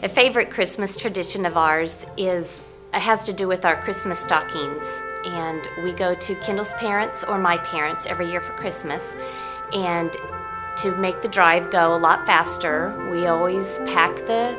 A favorite Christmas tradition of ours has to do with our Christmas stockings. And we go to Kendall's parents or my parents every year for Christmas. And to make the drive go a lot faster, we always pack the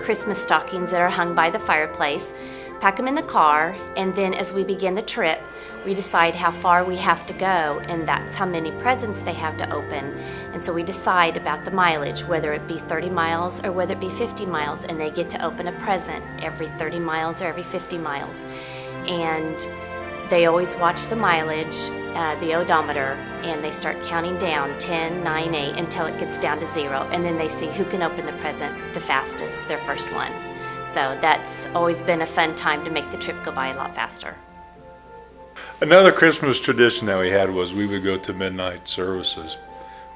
Christmas stockings that are hung by the fireplace, pack them in the car, and then as we begin the trip, we decide how far we have to go, and that's how many presents they have to open. And so we decide about the mileage, whether it be 30 miles or whether it be 50 miles, and they get to open a present every 30 miles or every 50 miles. And they always watch the mileage, the odometer, and they start counting down 10, 9, 8 until it gets down to 0, and then they see who can open the present the fastest, their first one. So that's always been a fun time to make the trip go by a lot faster. Another Christmas tradition that we had was we would go to midnight services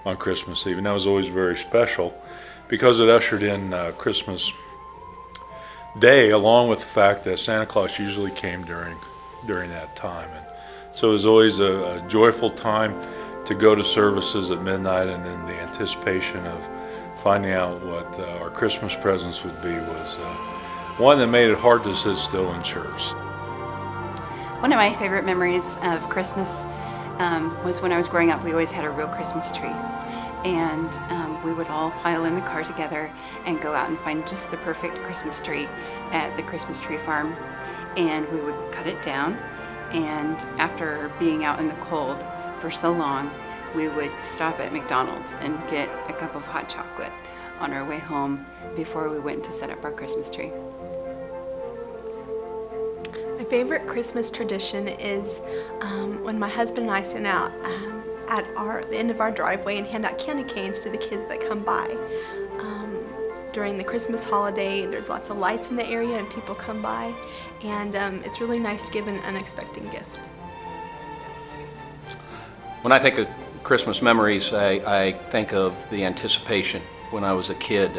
on Christmas Eve, and that was always very special because it ushered in Christmas Day, along with the fact that Santa Claus usually came during that time. And so it was always a joyful time to go to services at midnight, and then the anticipation of finding out what our Christmas presents would be was one that made it hard to sit still in church. One of my favorite memories of Christmas was when I was growing up. We always had a real Christmas tree, and we would all pile in the car together and go out and find just the perfect Christmas tree at the Christmas tree farm, and we would cut it down, and after being out in the cold for so long, we would stop at McDonald's and get a cup of hot chocolate on our way home before we went to set up our Christmas tree. My favorite Christmas tradition is when my husband and I stand out at the end of our driveway and hand out candy canes to the kids that come by. During the Christmas holiday, there's lots of lights in the area and people come by, and it's really nice to give an unexpected gift. When I think of Christmas memories, I think of the anticipation. When I was a kid,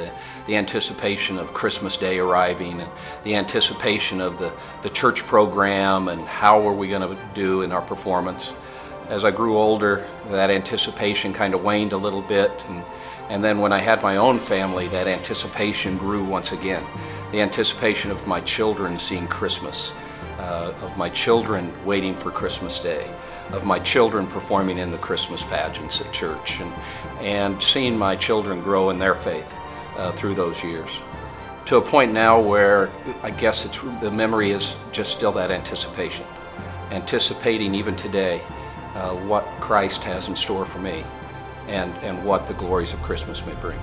the anticipation of Christmas Day arriving, and the anticipation of the church program and how were we going to do in our performance. As I grew older, that anticipation kind of waned a little bit, and then when I had my own family, that anticipation grew once again. The anticipation of my children seeing Christmas, of my children waiting for Christmas Day, of my children performing in the Christmas pageants at church, and seeing my children grow in their faith through those years. To a point now where I guess the memory is just still that anticipation. Anticipating even today what Christ has in store for me and what the glories of Christmas may bring.